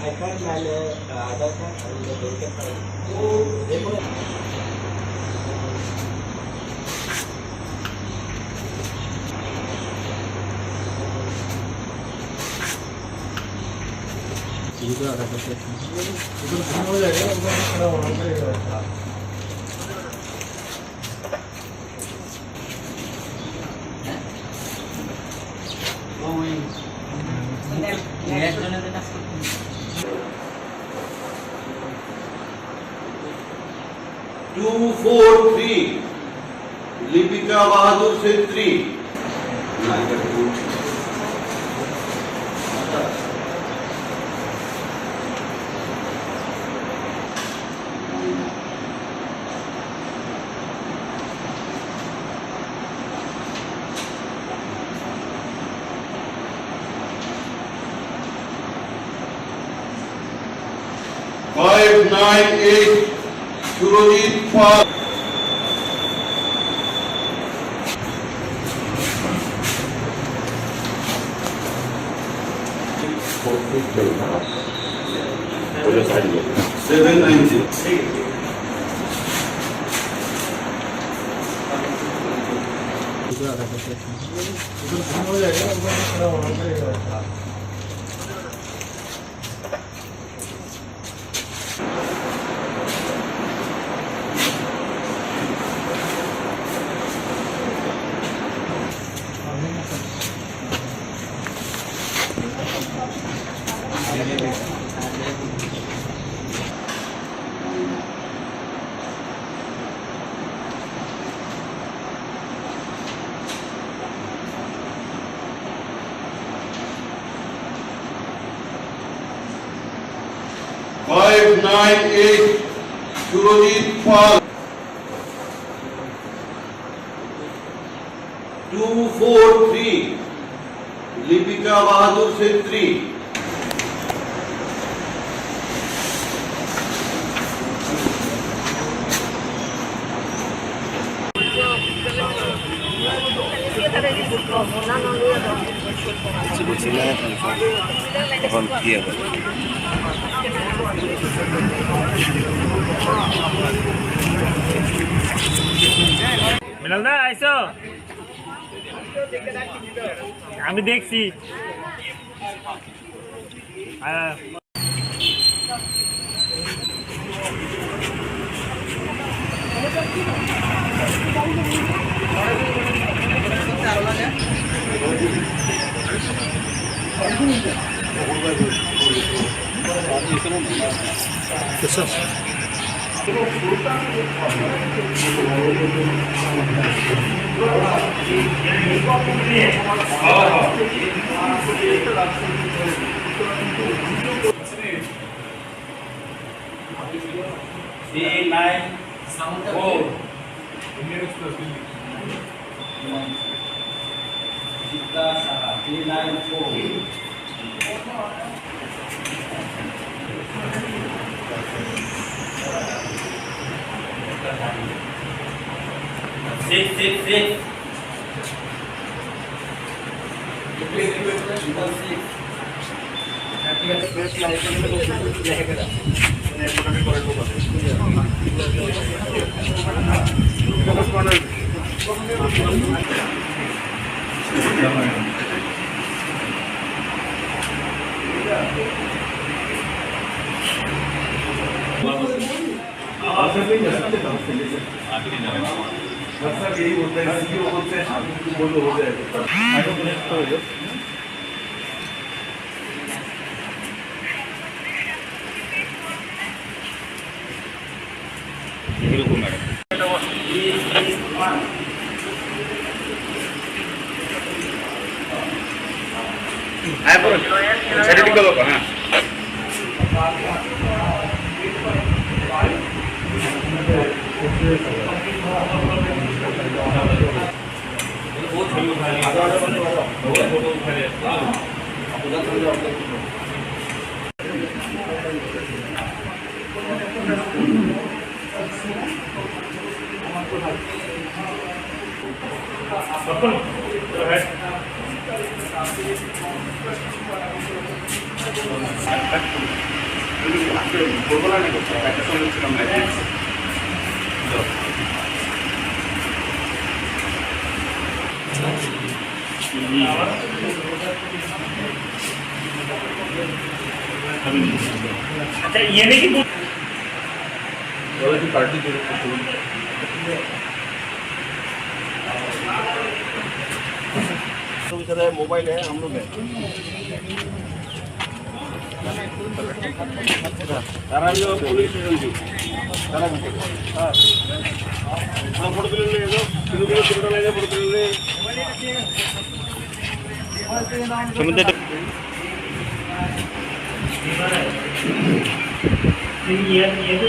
iPad मैंने आधार card और bank account देखो इधर आधा कर सकते हैं इधर हो जाएगा उधर खड़ा होना पड़ेगा two four three Lipika Bahadur Chhetri 598 Surojit Pal. Seven 90. उधर हो जाएगा उधर खड़ा होना पड़ेगा Five nine eight Surojit Pal. 243 Lipika Bahadur Chhetri. মিলাল দা আইসো আমি দেখছি Six. सर यही होता है सीईओ बोलते हैं बोलो हो जाएगा बिल्कुल मैडम आए पर सेटिंग करो हां আজকে বলবো না নাকি একটা সময় ছিলাম না अच्छा ये नहीं कि ওরা কি পার্টি করে করতে मोबाइल है हम लोग है तारा जो पुलिस एजेंसी तारा हां हां फोटो ले लो किलो फोटो ले फोटो ले समुद्र ये तो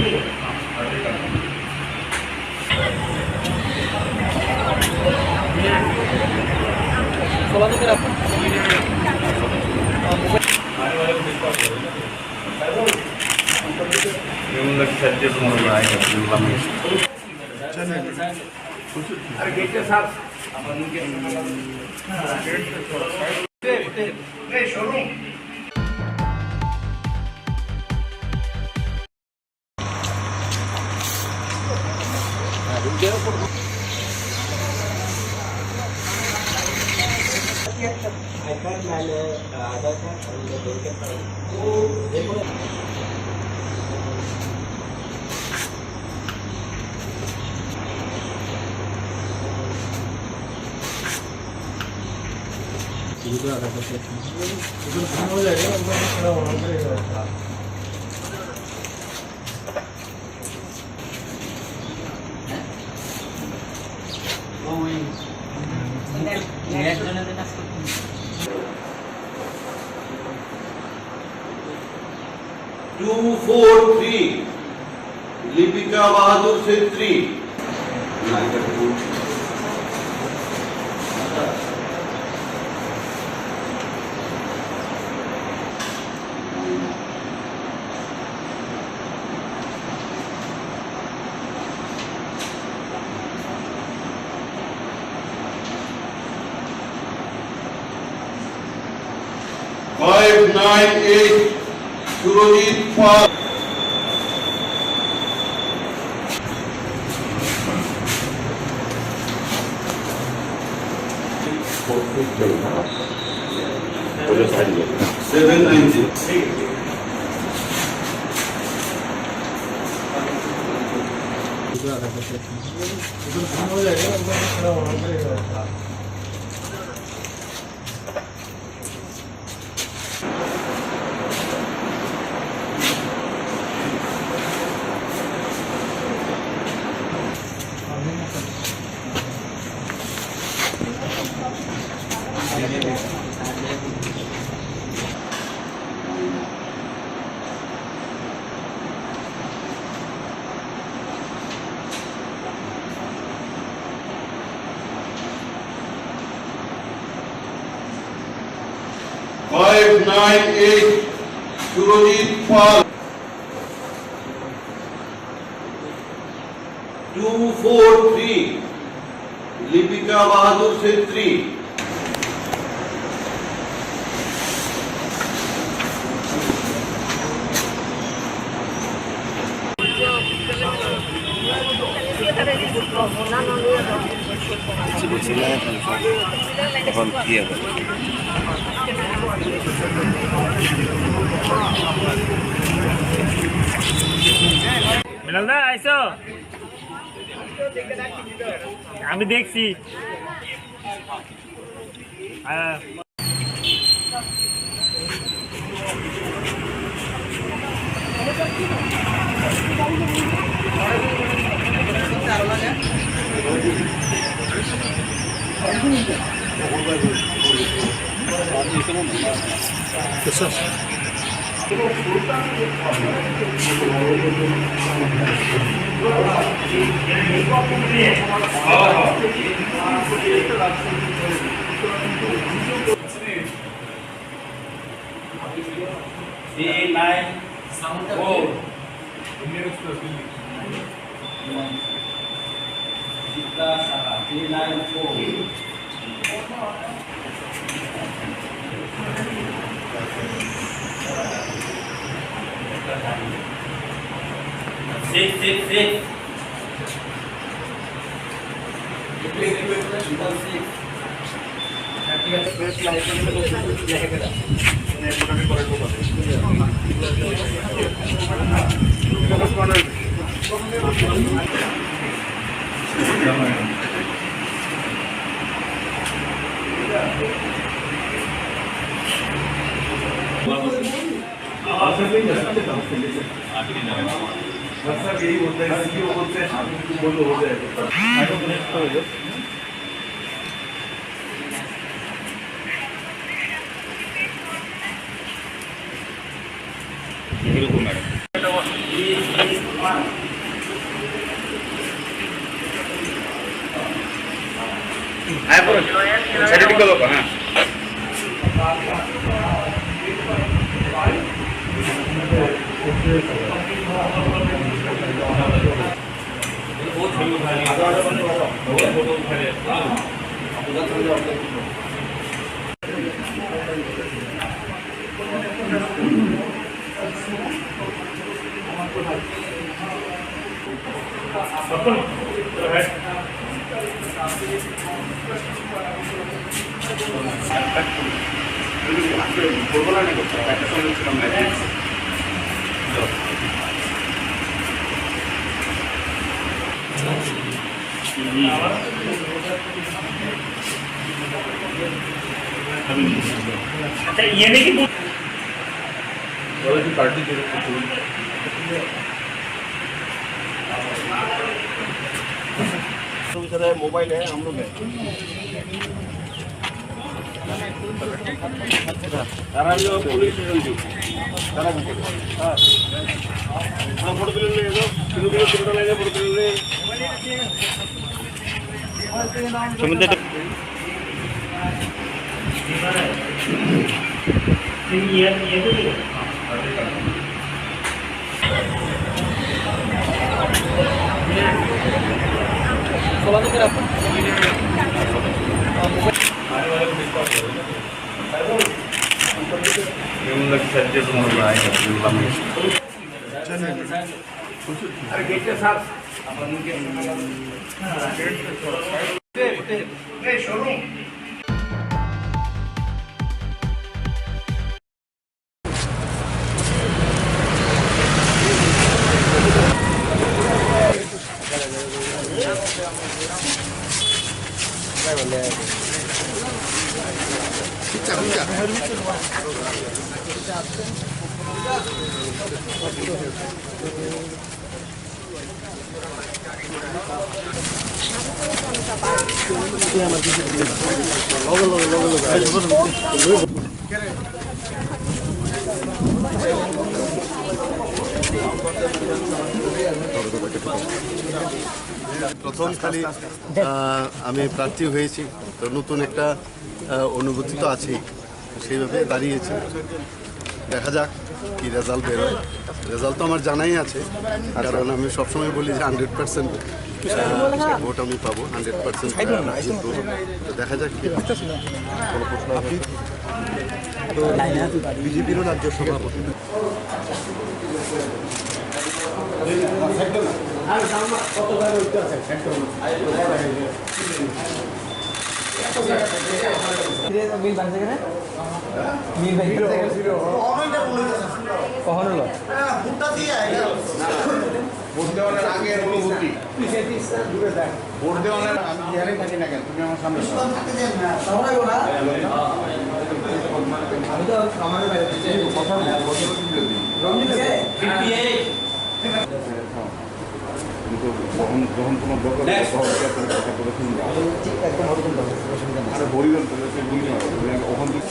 अरे गेट के साथ शोरूम iPad ಮೇಲೆ ಆಧಾರ್ ಕಾರ್ಡ್ ಅಲ್ಲಿ ಬೇಕಿತ್ತು इधर आधा करते हैं इधर खाना हो जाएगा ऊपर खड़ा होना पड़ेगा टू 4 3 लिपिका बहादुर से 3 598 सुरजीत पाल सेवन 90 इधर आधा करते हैं इधर खाना हो जाएगा ऊपर खड़ा होना पड़ेगा फाइव 9 8 सुरजीत पाल 2 4 3 लिपिका बहादुर से 3 এখন কি হবে মিলাল দা আইসো আমি দেখছি सर यही होता है सीईओ बोलते हैं बोलो हो जाएगा बिल्कुल मैडम সেটা ঠিক হলো হ্যাঁ अच्छा ये नहीं कि पार्टी मोबाइल है हम लोग पुलिस स्टेशन फोटो अरे गेट के साथ शोरूम প্রথম খালি আমি প্রার্থী হয়েছি তো নতুন একটা অনুভূতি তো আছেই সেইভাবে দাঁড়িয়েছি দেখা যাক কি রেজাল্ট বেরোয় রেজাল্ট তো আমার জানাই আছে কারণ আমি সবসময় বলি যে 100% ভোট আমি পাবো 100% কিন্তু দেখা যাক কি বিজেপিরও রাজ্য সভাপতি কখন হলো ভোট দেওয়ার আগের অনুভূতি ভোট দেওয়ার আমি যেখানে থাকি না কেন তুমি আমার সামনে আমি তো আমাদের যখন তোমার দরকার কথা বলে শুনবো আরে বলিবেন ওখান থেকে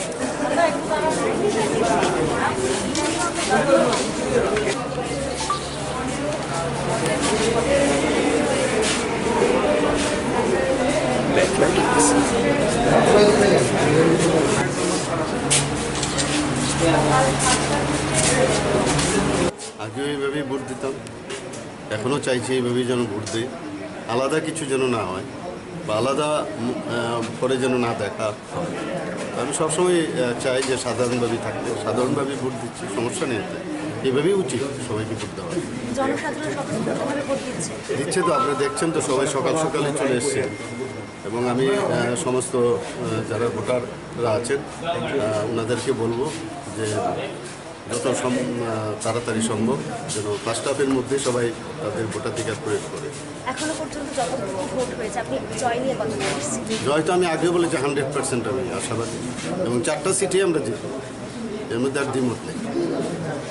আগেও এইভাবেই ভোট দিতাম এখনও চাইছি এইভাবেই যেন ভোট দিই আলাদা কিছু যেন না হয় বা আলাদা করে যেন না দেখা আমি সবসময় চাই যে সাধারণভাবেই থাকতে সাধারণভাবেই ভোট দিচ্ছি সমস্যা নেই এতে এভাবেই উচিত সবাইকে ভোট দেওয়া। জনসাধারণ স্বতন্ত্রভাবে ভোট দিচ্ছে। দিচ্ছে তো, আপনি দেখছেন তো সবাই সকাল সকালে চলে এসছে এবং আমি সমস্ত যারা ভোটাররা আছেন ওনাদেরকে বলবো যে যত তাড়াতাড়ি সম্ভব যেন ফার্স্ট হাফের মধ্যে সবাই তাদের ভোটাধিকার প্রয়োগ করে। এখনো পর্যন্ত যতটুকু ভোট হয়েছে আপনি জয় নিয়ে কথা বলছেন। জয় তো আমি আগে বলেছি 100% আমি আশাবাদী এবং 4টা সিটি আমরা জিতব, এর মধ্যে আর দ্বিমত নেই।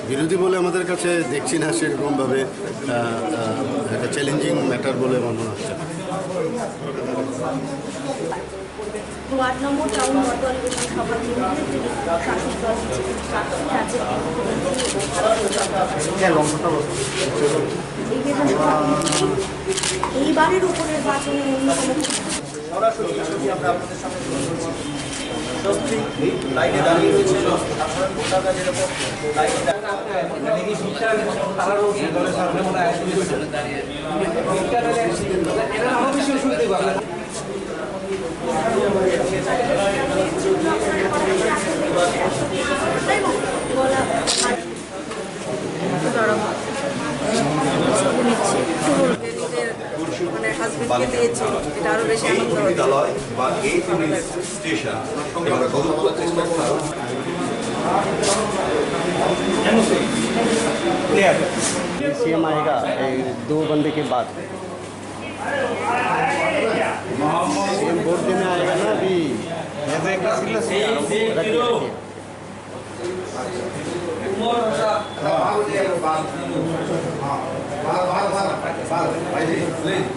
বিরোধী বলে আমাদের কাছে দেখছি না সেরকমভাবে একটা চ্যালেঞ্জিং ম্যাটার বলে আমার মনে হচ্ছে। ওয়ার্ড নম্বর টাউন মত অধিবেশন সভা কেন্দ্রে তিনি শাসক দল রাজ্যের এইবারের উপনির্বাচনে অন্যতম স্বস্তি লাইনে দাঁড়িয়ে রয়েছে সাধারণ ভোটাররা যেরকম লাইনে দাঁড়িয়ে তারা রয়েছে দলের সামনে মনে হয় শুনতে পারবেন। মানে হাজবেন্ডকে দিয়েছে, এটা আরো বেশি আনন্দ হচ্ছে। বিদ্যালয় বা এই পুলিশ স্টেশন আমরা কথা বলার চেষ্টা করলাম। सीएम आएगा 2 बंदे के बाद सीएम वोट देने आएगा ना अभी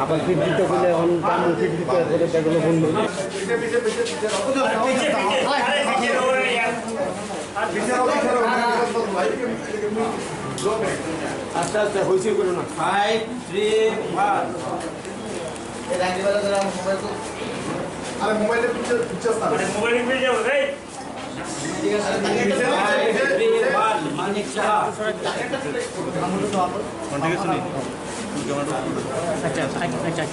अपन फिर जीते बोले हम काम फिर जीते बोले त्यागलो बंधु আস্তে আস্তে হইছে করো না 5 3 1 এই রাঙ্গিবালা যারা মোবাইল তো আরে মোবাইলের পিকচার না মোবাইল নিয়ে যাও রে ঠিক আছে 3 1 মানিক শাহ আমলো তো আপন কন্টিনিউশন নেই আচ্ছা আচ্ছা আচ্ছা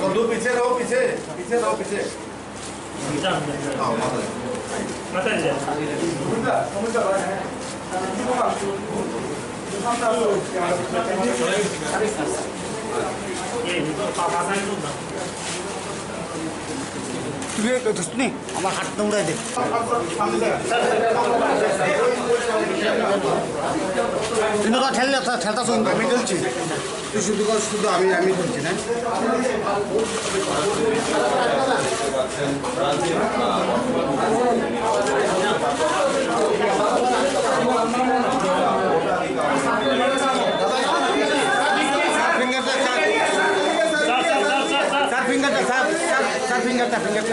बंधु पीछे रहो, पीछे पीछे रहो, पीछे माता जी ये पापा साइन दो তুমি আমার হাতটা উড়াই দে তুমি তো ঠেললে ঠেলতা শুনতে আমি ঠেলছি তুই শুধু শুধু আমি ঠেলছি না फिंगर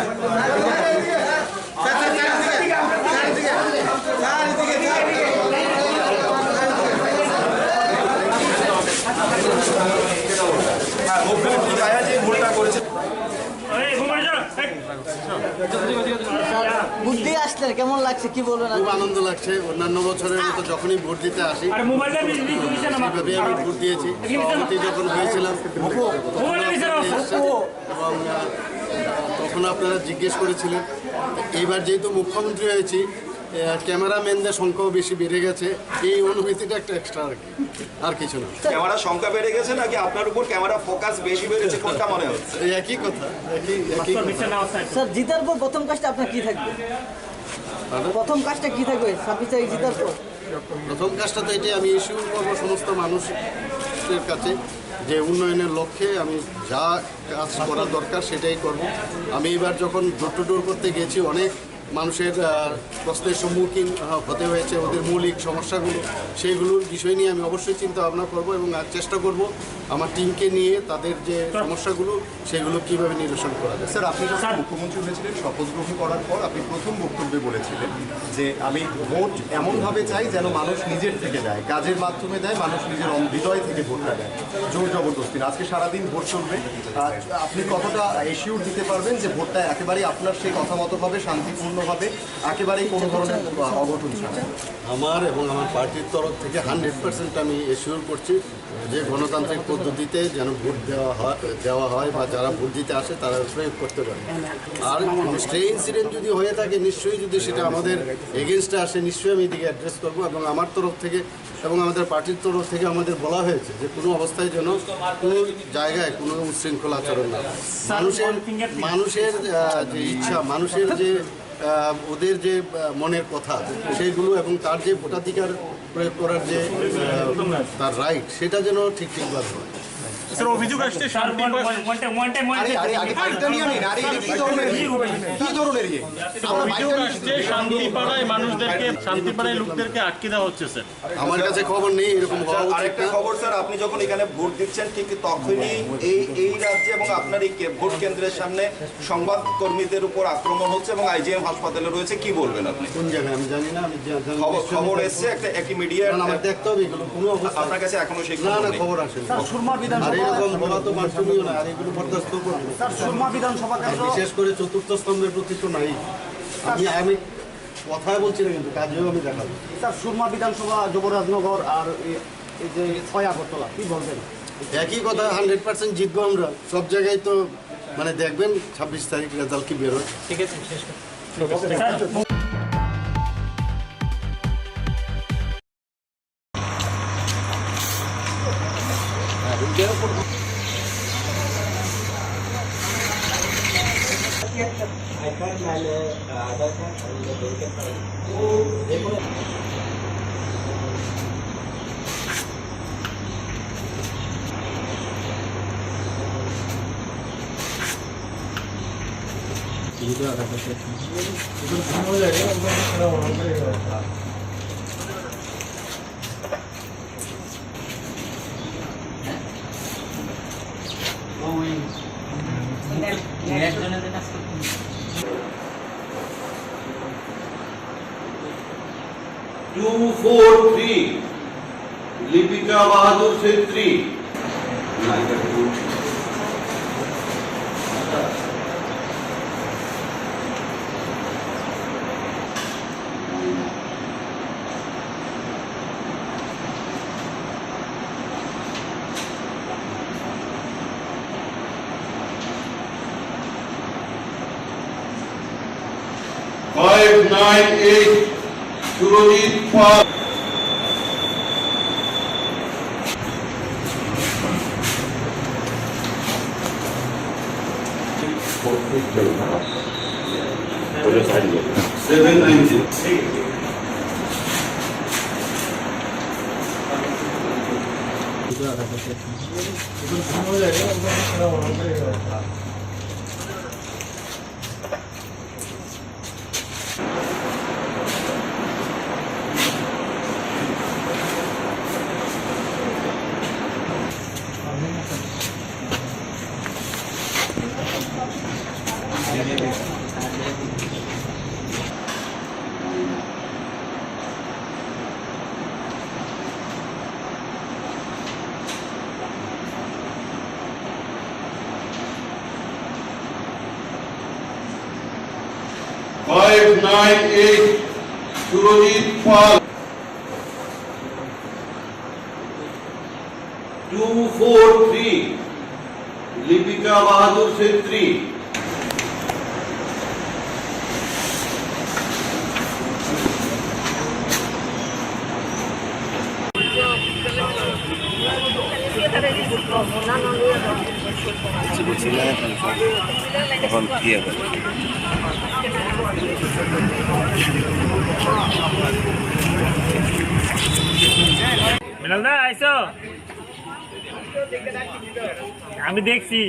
বুদ্ধি আসলে কেমন লাগছে কি বলবেন? খুব আনন্দ লাগছে। অন্যান্য বছরের মতো যখনই ভোট দিতে আসি সেভাবে আমি ভোট দিয়েছি। সভাপতি যখন হয়েছিলাম এবং তখন আপনারা জিজ্ঞেস করেছিলেন। এইবার যেহেতু মুখ্যমন্ত্রী হয়েছি ক্যামেরাম্যানদের সংখ্যাও বেশি বেড়ে গেছে, এই অনুভূতিটা একটা এক্সট্রা আর কি, আর কিছু না। ক্যামেরা সংখ্যা বেড়ে গেছে নাকি আপনার উপর ক্যামেরা ফোকাস বেশি বেড়েছে, কোনটা মনে হচ্ছে? একই কথা, একই স্যার জিতার পর প্রথম কাজটা আপনার কি থাকবে? প্রথম কাজটা কি থাকবে 26 তারিখ জিতার পর? প্রথম কাজটা তো এটাই, আমি ইস্যু করবো সমস্ত মানুষের কাছে যে উন্নয়নের লক্ষ্যে আমি যা কাজ করা দরকার সেটাই করব। আমি এবার যখন ডোর টু ডোর করতে গেছি অনেক মানুষের প্রশ্নের সম্মুখীন হতে হয়েছে, ওদের মৌলিক সমস্যাগুলো সেইগুলোর বিষয় নিয়ে আমি অবশ্যই চিন্তা ভাবনা করব এবং চেষ্টা করব আমার টিমকে নিয়ে তাদের যে সমস্যাগুলো সেগুলো কীভাবে নিরসন করা যায়। স্যার, আপনি যখন মুখ্যমন্ত্রী হয়েছিলেন শপথ গ্রহণ করার পর আপনি প্রথম বক্তব্যে বলেছিলেন যে আমি ভোট এমনভাবে চাই যেন মানুষ নিজের থেকে দেয়, কাজের মাধ্যমে দেয়, মানুষ নিজের হৃদয় থেকে ভোটটা দেয়, জোর জবরদস্তি না। আজকে সারাদিন ভোট চলবে, আপনি কতটা এশিওর দিতে পারবেন যে ভোটটা একেবারেই আপনার সেই কথা মতো হবে, শান্তিপূর্ণ শান্তিপূর্ণভাবে একেবারেই কোনো ধরনের অঘটন ছাড়া। আমার এবং আমার পার্টির তরফ থেকে 100% আমি এশিওর করছি যে গণতান্ত্রিক পদ্ধতিতে যেন ভোট দেওয়া হয় বা যারা ভোট দিতে আসে তারা প্রয়োগ করতে পারে। আর স্টে ইনসিডেন্ট যদি হয়ে থাকে নিশ্চয়ই যদি সেটা আমাদের এগেনস্টে আসে নিশ্চয়ই আমি এদিকে অ্যাড্রেস করবো এবং আমার তরফ থেকে এবং আমাদের পার্টির তরফ থেকে আমাদের বলা হয়েছে যে কোনো অবস্থায় যেন কোনো জায়গায় কোনো উচ্ছৃঙ্খল আচরণ না হয়। মানুষের যে ইচ্ছা, মানুষের যে ওদের যে মনের কথা সেইগুলো এবং তার যে ভোটাধিকার প্রয়োগ করার যে তার রাইট সেটা যেন ঠিকভাবে হয়। স্যার অভিযোগ আসছে শান্তি শান্তিপাড়ায় মানুষদেরকে শান্তিপাড়ায় লোকদেরকে আটকে দেওয়া হচ্ছে স্যার। আমার কাছে খবর নেই এরকম হওয়া উচিত আরেকটা না। খবর স্যার, আপনি যখন এখানে ভোট দিচ্ছেন ঠিক তখনই এই রাজ্যে এবং আপনার এই ভোট কেন্দ্রের সামনে সংবাদ কর্মীদের উপর আক্রমণ হচ্ছে এবং আইজিএম হাসপাতালে রয়েছে, কি বলবেন আপনি? কোন জায়গায় আমি জানি না, আমি খবর এসছে একটা একই মিডিয়া, আমার দেখতে হবে এগুলো কোনো অবস্থা আপনার কাছে এখনো সেই না না খবর আসে না। আর এরকম হওয়া তো বাঞ্ছনীয় না, আর এগুলো বরদাস্ত করবো না। সুরমা বিধানসভা আর কেন্দ্র বিশেষ করে চতুর্থ স্তম্ভের প্রতি তো নাই। আমি কথাই বলছি না কিন্তু কাজেও আমি দেখাবো। স্যার সুরমা বিধানসভা যুবরাজনগর আর এই যে 6 আগরতলা কি বলবেন? একই কথা, 100% জিতবো আমরা সব জায়গায়। তো মানে দেখবেন 26 তারিখ রেজাল্ট কি বেরোয়। ঠিক আছে, শেষ हो जाएगा खड़ा होना पड़ेगा। Two 4 3 Lipika Bahadur Chhetri. Five 9 8 Surjit Pal. Seven 9 हो जाएगा खड़ा होना पड़ेगा। Five 9 8 सुरजीत पाल। 2 4 3 लिपिका बहादुर छेत्री। মিনালদা আইসো, আমি দেখছি।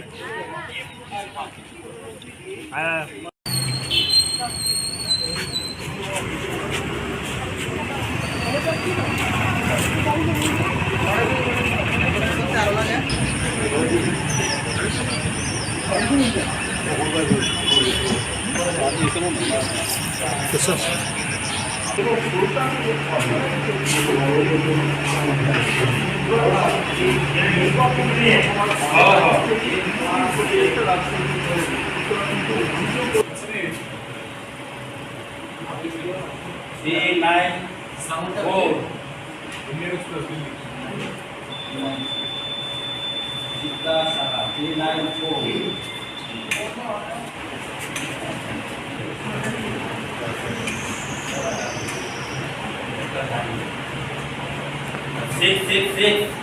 394 Gita Saha 394. Six.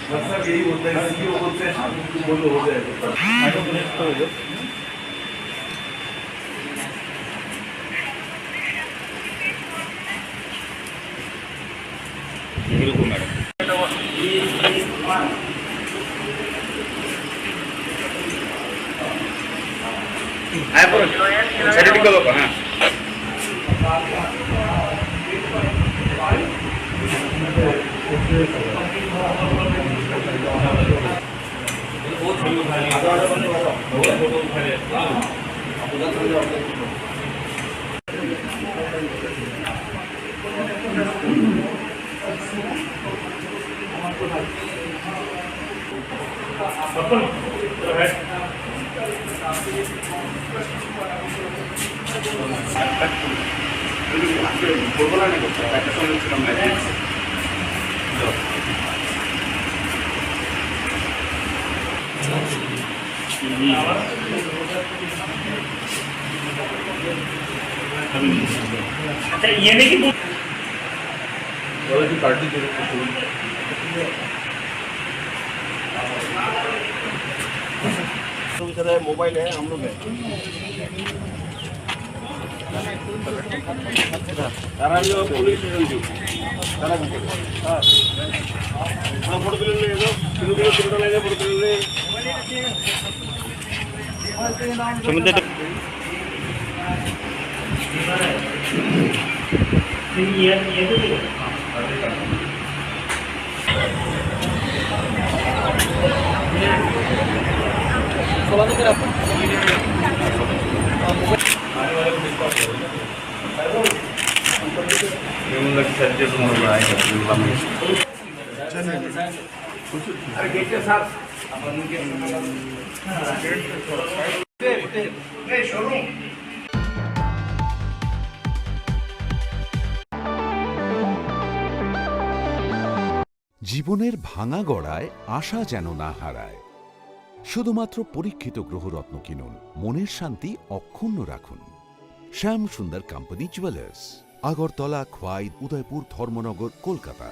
मतलब यही होता है सीईओ बोलते हैं हाँ बोलो हो जाएगा आगे नेक्स्ट हो जाओ बिल्कुल मैडम अच्छा ये नहीं कि पार्टी मोबाइल है हम लोग है पुलिस स्टेशन फोटो জীবনের ভাঙা গড়ায় আশা যেন না হারায়। শুধুমাত্র পরীক্ষিত গ্রহরত্ন কিনুন, মনের শান্তি অক্ষুণ্ণ রাখুন। শ্যাম সুন্দর কোম্পানি জুয়েলার্স, আগরতলা, খোয়াই, উদয়পুর, ধর্মনগর, কলকাতা।